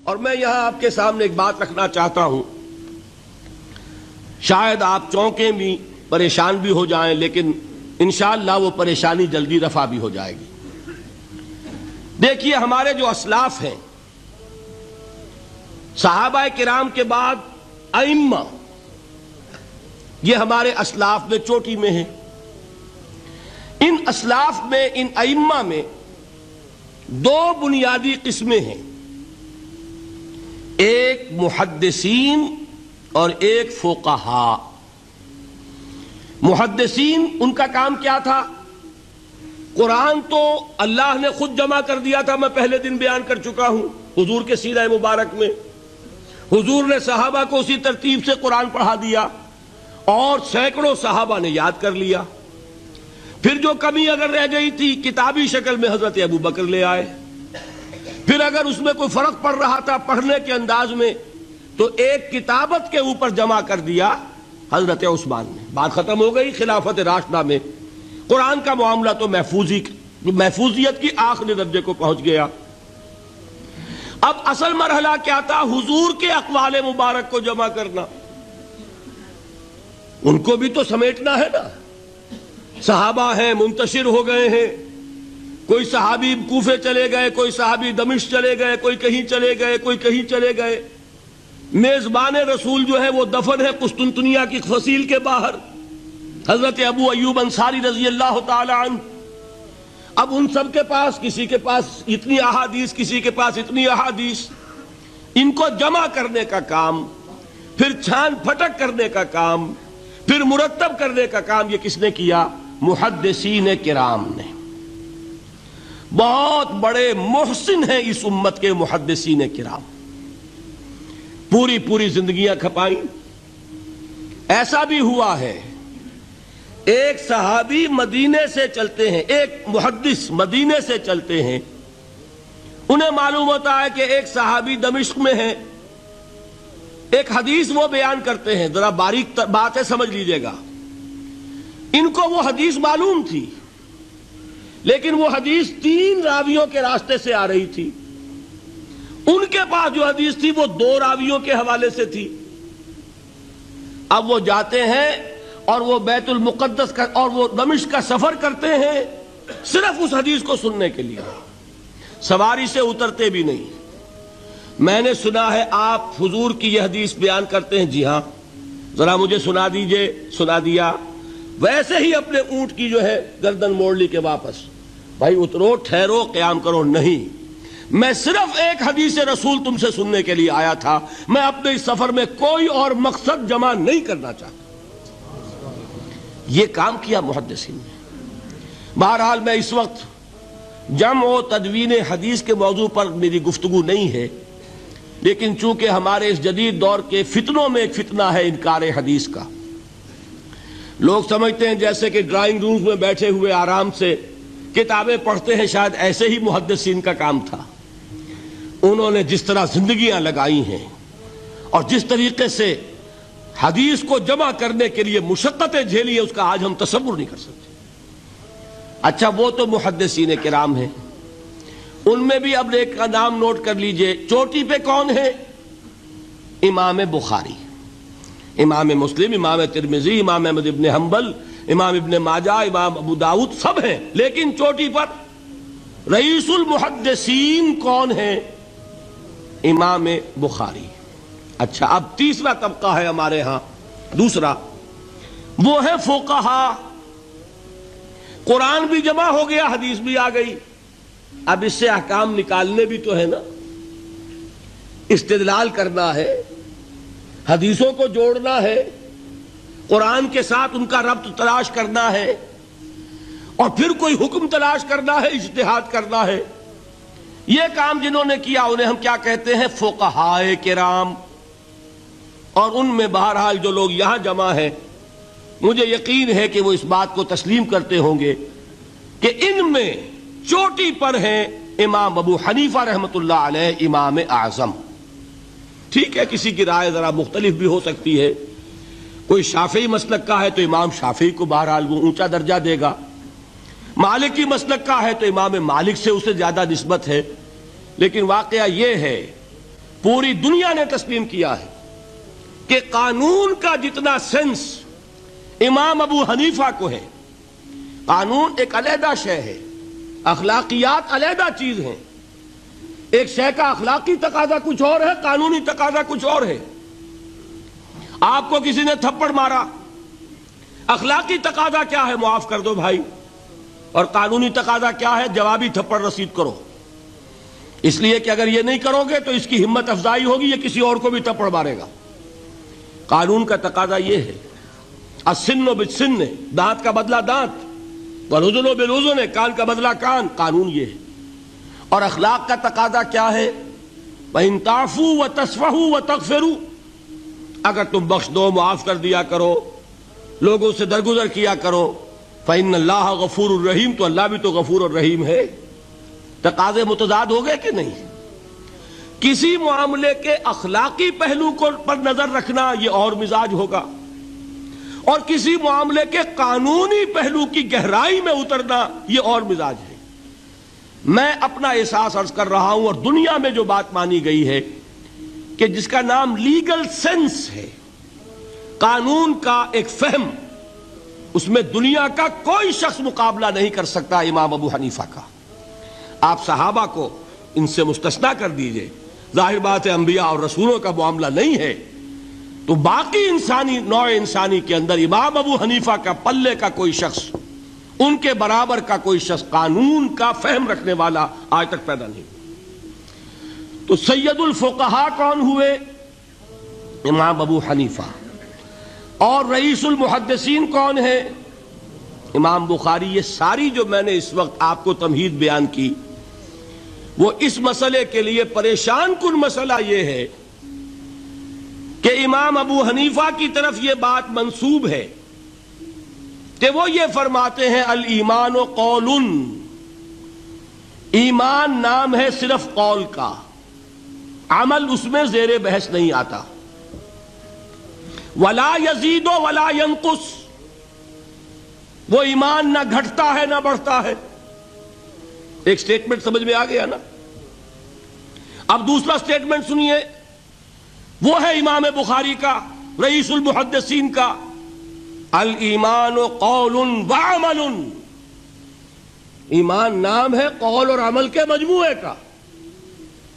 اور میں یہاں آپ کے سامنے ایک بات رکھنا چاہتا ہوں، شاید آپ چونکیں بھی پریشان بھی ہو جائیں، لیکن انشاءاللہ وہ پریشانی جلدی رفع بھی ہو جائے گی۔ دیکھیے، ہمارے جو اسلاف ہیں، صحابہ کرام کے بعد ائمہ، یہ ہمارے اسلاف میں چوٹی میں ہیں۔ ان اسلاف میں، ان ائمہ میں دو بنیادی قسمیں ہیں، ایک محدثین اور ایک فقہاء۔ محدثین، ان کا کام کیا تھا؟ قرآن تو اللہ نے خود جمع کر دیا تھا، میں پہلے دن بیان کر چکا ہوں حضور کے سیرہ مبارک میں۔ حضور نے صحابہ کو اسی ترتیب سے قرآن پڑھا دیا اور سینکڑوں صحابہ نے یاد کر لیا۔ پھر جو کمی اگر رہ گئی تھی، کتابی شکل میں حضرت ابو بکر لے آئے۔ پھر اگر اس میں کوئی فرق پڑ رہا تھا پڑھنے کے انداز میں، تو ایک کتابت کے اوپر جمع کر دیا حضرت عثمان نے۔ بات ختم ہو گئی۔ خلافت راشدہ میں قرآن کا معاملہ تو محفوظیت کی آخری درجے کو پہنچ گیا۔ اب اصل مرحلہ کیا تھا؟ حضور کے اقوال مبارک کو جمع کرنا، ان کو بھی تو سمیٹنا ہے نا۔ صحابہ ہیں، منتشر ہو گئے ہیں، کوئی صحابی کوفے چلے گئے، کوئی صحابی دمشق چلے گئے، کوئی کہیں چلے گئے، کوئی کہیں چلے گئے۔ میزبان رسول جو ہے وہ دفن ہے قسطنطنیہ کی فصیل کے باہر، حضرت ابو ایوب انصاری رضی اللہ تعالی عنہ۔ اب ان سب کے پاس، کسی کے پاس اتنی احادیث، کسی کے پاس اتنی احادیث، ان کو جمع کرنے کا کام، پھر چھان پھٹک کرنے کا کام، پھر مرتب کرنے کا کام، یہ کس نے کیا؟ محدثین کرام نے۔ بہت بڑے محسن ہیں اس امت کے محدثین کرام، پوری زندگیاں کھپائیں۔ ایسا بھی ہوا ہے، ایک صحابی مدینے سے چلتے ہیں، ایک محدث مدینے سے چلتے ہیں، انہیں معلوم ہوتا ہے کہ ایک صحابی دمشق میں ہے، ایک حدیث وہ بیان کرتے ہیں، ذرا باریک بات ہے، سمجھ لیجئے گا۔ ان کو وہ حدیث معلوم تھی، لیکن وہ حدیث 3 راویوں کے راستے سے آ رہی تھی۔ ان کے پاس جو حدیث تھی وہ 2 راویوں کے حوالے سے تھی۔ اب وہ جاتے ہیں اور وہ بیت المقدس کا اور وہ دمشق کا سفر کرتے ہیں صرف اس حدیث کو سننے کے لیے، سواری سے اترتے بھی نہیں۔ میں نے سنا ہے آپ حضور کی یہ حدیث بیان کرتے ہیں، جی ہاں، ذرا مجھے سنا دیجئے۔ سنا دیا، ویسے ہی اپنے اونٹ کی جو ہے گردن موڑ لی کہ واپس، بھائی اترو، ٹھہرو، قیام کرو۔ نہیں، میں صرف ایک حدیث رسول تم سے سننے کے لیے آیا تھا، میں اپنے اس سفر میں کوئی اور مقصد جمع نہیں کرنا چاہتا۔ یہ کام کیا محدثین نے۔ بہرحال میں اس وقت جمع و تدوین حدیث کے موضوع پر میری گفتگو نہیں ہے، لیکن چونکہ ہمارے اس جدید دور کے فتنوں میں ایک فتنہ ہے انکار حدیث کا۔ لوگ سمجھتے ہیں جیسے کہ ڈرائنگ رومز میں بیٹھے ہوئے آرام سے کتابیں پڑھتے ہیں، شاید ایسے ہی محدثین کا کام تھا۔ انہوں نے جس طرح زندگیاں لگائی ہیں اور جس طریقے سے حدیث کو جمع کرنے کے لیے مشقتیں جھیلی ہیں، اس کا آج ہم تصور نہیں کر سکتے۔ اچھا، وہ تو محدثین کرام ہیں، ان میں بھی اب ایک کا نام نوٹ کر لیجئے، چوٹی پہ کون ہے؟ امام بخاری، امام مسلم، امام ترمذی، امام احمد ابن حنبل، امام ابن ماجہ، امام ابو داؤد، سب ہیں، لیکن چوٹی پر رئیس المحدثین کون ہے؟ امام بخاری۔ اچھا، اب تیسرا طبقہ ہے ہمارے ہاں، دوسرا، وہ ہے فقہاء۔ قرآن بھی جمع ہو گیا، حدیث بھی آ گئی، اب اس سے احکام نکالنے بھی تو ہے نا، استدلال کرنا ہے، حدیثوں کو جوڑنا ہے، قرآن کے ساتھ ان کا ربط تلاش کرنا ہے، اور پھر کوئی حکم تلاش کرنا ہے، اجتہاد کرنا ہے۔ یہ کام جنہوں نے کیا انہیں ہم کیا کہتے ہیں؟ فقہاء کرام۔ اور ان میں بہرحال جو لوگ یہاں جمع ہیں، مجھے یقین ہے کہ وہ اس بات کو تسلیم کرتے ہوں گے کہ ان میں چوٹی پر ہیں امام ابو حنیفہ رحمۃ اللہ علیہ، امام اعظم۔ ٹھیک ہے، کسی کی رائے ذرا مختلف بھی ہو سکتی ہے، کوئی شافعی مسلک کا ہے تو امام شافعی کو بہرحال وہ اونچا درجہ دے گا، مالکی مسلک کا ہے تو امام مالک سے اسے زیادہ نسبت ہے۔ لیکن واقعہ یہ ہے پوری دنیا نے تسلیم کیا ہے کہ قانون کا جتنا سینس امام ابو حنیفہ کو ہے، قانون ایک علیحدہ شے ہے، اخلاقیات علیحدہ چیز ہیں، ایک شے کا اخلاقی تقاضا کچھ اور ہے، قانونی تقاضا کچھ اور ہے۔ آپ کو کسی نے تھپڑ مارا، اخلاقی تقاضا کیا ہے؟ معاف کر دو بھائی، اور قانونی تقاضا کیا ہے؟ جوابی تھپڑ رسید کرو، اس لیے کہ اگر یہ نہیں کرو گے تو اس کی ہمت افزائی ہوگی، یہ کسی اور کو بھی تھپڑ مارے گا۔ قانون کا تقاضا یہ ہے، السن بالسن، دانت کا بدلہ دانت، والأذن بالأذن، کان کا بدلہ کان، قانون یہ ہے۔ اور اخلاق کا تقاضا کیا ہے؟ وَإِن تَعْفُوا وَتَصْفَحُوا وَتَغْفِرُوا، اگر تم بخش دو، معاف کر دیا کرو، لوگوں سے درگزر کیا کرو، فَإِنَّ اللَّهَ غَفُورٌ رَحِيمٌ، تو اللہ بھی تو غفور اور رحیم ہے۔ تقاضے متضاد ہو گئے کہ نہیں؟ کسی معاملے کے اخلاقی پہلو پر نظر رکھنا یہ اور مزاج ہوگا، اور کسی معاملے کے قانونی پہلو کی گہرائی میں اترنا یہ اور مزاج ہے۔ میں اپنا احساس عرض کر رہا ہوں، اور دنیا میں جو بات مانی گئی ہے کہ جس کا نام لیگل سینس ہے، قانون کا ایک فہم، اس میں دنیا کا کوئی شخص مقابلہ نہیں کر سکتا امام ابو حنیفہ کا۔ آپ صحابہ کو ان سے مستثنیٰ کر دیجئے، ظاہر بات ہے انبیاء اور رسولوں کا معاملہ نہیں ہے، تو باقی انسانی نوع انسانی کے اندر امام ابو حنیفہ کا پلے کا کوئی شخص، ان کے برابر کا کوئی شخص قانون کا فہم رکھنے والا آج تک پیدا نہیں۔ تو سید الفقہاء کون ہوئے؟ امام ابو حنیفہ۔ اور رئیس المحدثین کون ہے؟ امام بخاری۔ یہ ساری جو میں نے اس وقت آپ کو تمہید بیان کی، وہ اس مسئلے کے لیے پریشان کن مسئلہ یہ ہے کہ امام ابو حنیفہ کی طرف یہ بات منسوب ہے کہ وہ یہ فرماتے ہیں الایمان قول، ایمان نام ہے صرف قول کا، عمل اس میں زیر بحث نہیں آتا۔ ولا یزید ولا ینقص، وہ ایمان نہ گھٹتا ہے نہ بڑھتا ہے۔ ایک سٹیٹمنٹ سمجھ میں آ گیا نا؟ اب دوسرا سٹیٹمنٹ سنیے، وہ ہے امام بخاری کا، رئیس المحدثین کا، الایمان قول وعمل، ایمان نام ہے قول اور عمل کے مجموعے کا،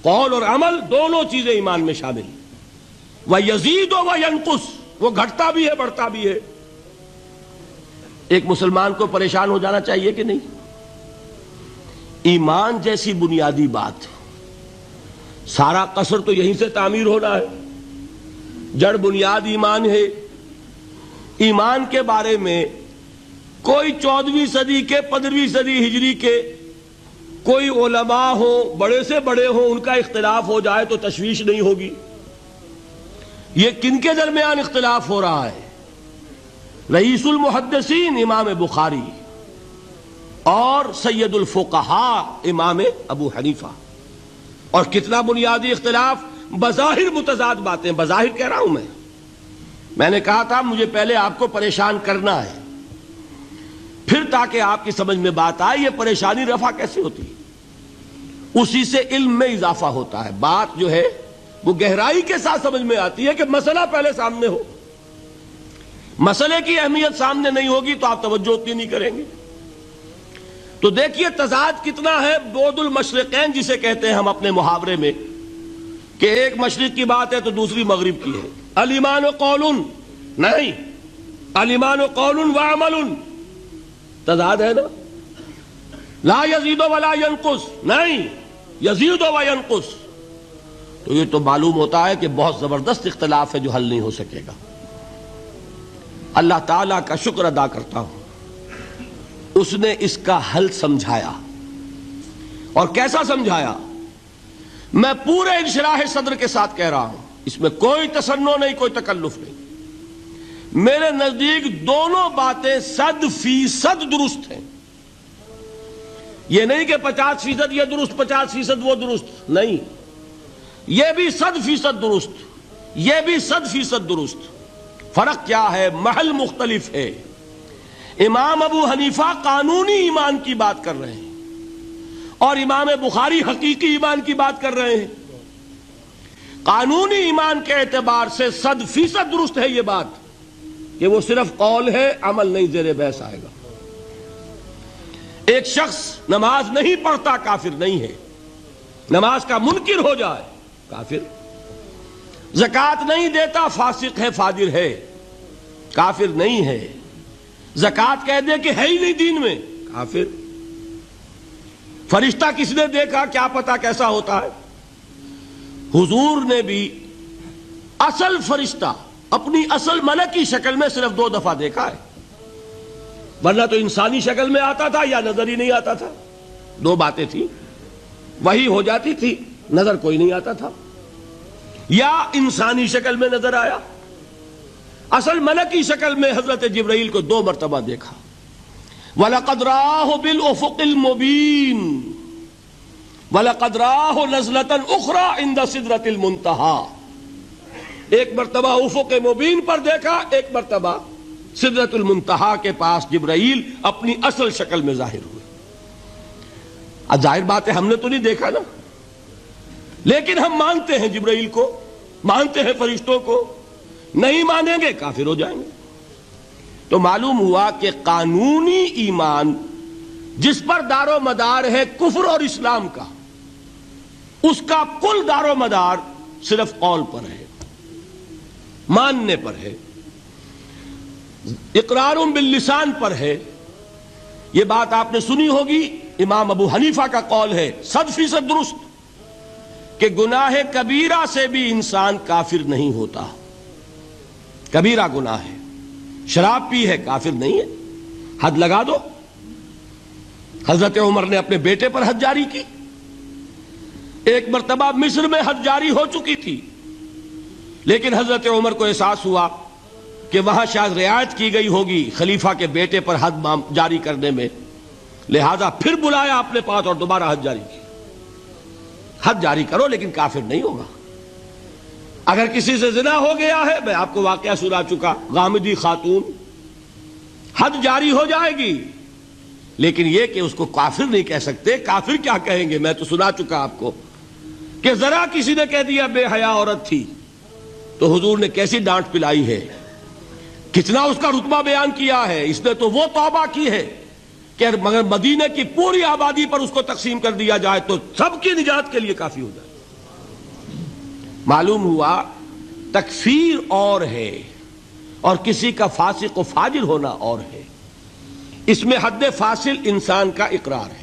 قول اور عمل دونوں چیزیں ایمان میں شامل۔ وَيَزِيدُ وَيَنْقُصُ، وہ گھٹتا بھی ہے بڑھتا بھی ہے۔ ایک مسلمان کو پریشان ہو جانا چاہیے کہ نہیں؟ ایمان جیسی بنیادی بات، سارا قصر تو یہیں سے تعمیر ہونا ہے، جڑ بنیاد ایمان ہے۔ ایمان کے بارے میں کوئی 14ویں صدی کے 15ویں صدی ہجری کے کوئی علماء ہوں، بڑے سے بڑے ہوں، ان کا اختلاف ہو جائے تو تشویش نہیں ہوگی۔ یہ کن کے درمیان اختلاف ہو رہا ہے؟ رئیس المحدثین امام بخاری اور سید الفقہاء امام ابو حنیفہ۔ اور کتنا بنیادی اختلاف، بظاہر متضاد باتیں، بظاہر کہہ رہا ہوں میں نے کہا تھا مجھے پہلے آپ کو پریشان کرنا ہے، پھر تاکہ آپ کی سمجھ میں بات آئے یہ پریشانی رفع کیسے ہوتی ہے، اسی سے علم میں اضافہ ہوتا ہے۔ بات جو ہے وہ گہرائی کے ساتھ سمجھ میں آتی ہے کہ مسئلہ پہلے سامنے ہو۔ مسئلے کی اہمیت سامنے نہیں ہوگی تو آپ توجہ اتنی نہیں کریں گے۔ تو دیکھیے تضاد کتنا ہے، بعد المشرقین جسے کہتے ہیں ہم اپنے محاورے میں، کہ ایک مشرق کی بات ہے تو دوسری مغرب کی ہے۔ الایمان قول، نہیں، الایمان قول وعمل، تضاد ہے نا۔ لا یزید ولا ینقص، نہیں، یزید وینقص۔ تو یہ تو معلوم ہوتا ہے کہ بہت زبردست اختلاف ہے جو حل نہیں ہو سکے گا۔ اللہ تعالیٰ کا شکر ادا کرتا ہوں، اس نے اس کا حل سمجھایا۔ اور کیسا سمجھایا؟ میں پورے انشراح صدر کے ساتھ کہہ رہا ہوں، اس میں کوئی تصنع نہیں، کوئی تکلف نہیں۔ میرے نزدیک دونوں باتیں 100% درست ہیں۔ یہ نہیں کہ 50% یہ درست 50% وہ درست، نہیں، یہ بھی 100% درست، یہ بھی 100% درست۔ فرق کیا ہے؟ محل مختلف ہے۔ امام ابو حنیفہ قانونی ایمان کی بات کر رہے ہیں اور امام بخاری حقیقی ایمان کی بات کر رہے ہیں۔ قانونی ایمان کے اعتبار سے 100% درست ہے یہ بات کہ وہ صرف قول ہے، عمل نہیں، زیر بحث آئے گا۔ ایک شخص نماز نہیں پڑھتا کافر نہیں ہے، نماز کا منکر ہو جائے کافر، زکوٰۃ نہیں دیتا فاسق ہے، فاجر ہے، کافر نہیں ہے، زکوٰۃ کہہ دے کہ ہے ہی نہیں دین میں، کافر۔ فرشتہ کس نے دیکھا، کیا پتا کیسا ہوتا ہے؟ حضور نے بھی اصل فرشتہ اپنی اصل ملکی شکل میں صرف 2 دفعہ دیکھا ہے، ورنہ تو انسانی شکل میں آتا تھا یا نظر ہی نہیں آتا تھا۔ 2 باتیں تھیں، وہی ہو جاتی تھی، نظر کوئی نہیں آتا تھا، یا انسانی شکل میں نظر آیا۔ اصل ملکی شکل میں حضرت جبرائیل کو 2 مرتبہ دیکھا۔ وَلَقَدْ رَآهُ بِالْأُفُقِ الْمُبِينِ وَلَقَدْ رَآهُ نَزْلَةً أُخْرَى عِنْدَ سِدْرَةِ الْمُنْتَهَى، ایک مرتبہ افق مبین پر دیکھا، ایک مرتبہ سدرۃ المنتہا کے پاس جبرائیل اپنی اصل شکل میں ظاہر ہوئے۔ اب ظاہر بات ہے ہم نے تو نہیں دیکھا نا، لیکن ہم مانتے ہیں جبرائیل کو، مانتے ہیں فرشتوں کو، نہیں مانیں گے کافر ہو جائیں گے۔ تو معلوم ہوا کہ قانونی ایمان جس پر دار و مدار ہے کفر اور اسلام کا، اس کا کل دار و مدار صرف قول پر ہے، ماننے پر ہے، اقرار باللسان پر ہے۔ یہ بات آپ نے سنی ہوگی، امام ابو حنیفہ کا قول ہے 100% درست کہ گناہ کبیرہ سے بھی انسان کافر نہیں ہوتا۔ کبیرہ گناہ ہے، شراب پی ہے، کافر نہیں ہے، حد لگا دو۔ حضرت عمر نے اپنے بیٹے پر حد جاری کی، ایک مرتبہ مصر میں حد جاری ہو چکی تھی، لیکن حضرت عمر کو احساس ہوا کہ وہاں شاید رعایت کی گئی ہوگی خلیفہ کے بیٹے پر حد جاری کرنے میں، لہذا پھر بلایا اپنے پاس اور دوبارہ حد جاری کی۔ حد جاری کرو لیکن کافر نہیں ہوگا۔ اگر کسی سے زنا ہو گیا ہے، میں آپ کو واقعہ سنا چکا، غامدی خاتون، حد جاری ہو جائے گی، لیکن یہ کہ اس کو کافر نہیں کہہ سکتے۔ کافر کیا کہیں گے؟ میں تو سنا چکا آپ کو کہ ذرا کسی نے کہہ دیا بے حیا عورت تھی تو حضور نے کیسی ڈانٹ پلائی ہے، کتنا اس کا رتبہ بیان کیا ہے۔ اس نے تو وہ توبہ کی ہے کہ مگر مدینے کی پوری آبادی پر اس کو تقسیم کر دیا جائے تو سب کی نجات کے لیے کافی ہو جائے۔ معلوم ہوا تکفیر اور ہے اور کسی کا فاسق و فاجر ہونا اور ہے، اس میں حد فاصل انسان کا اقرار ہے۔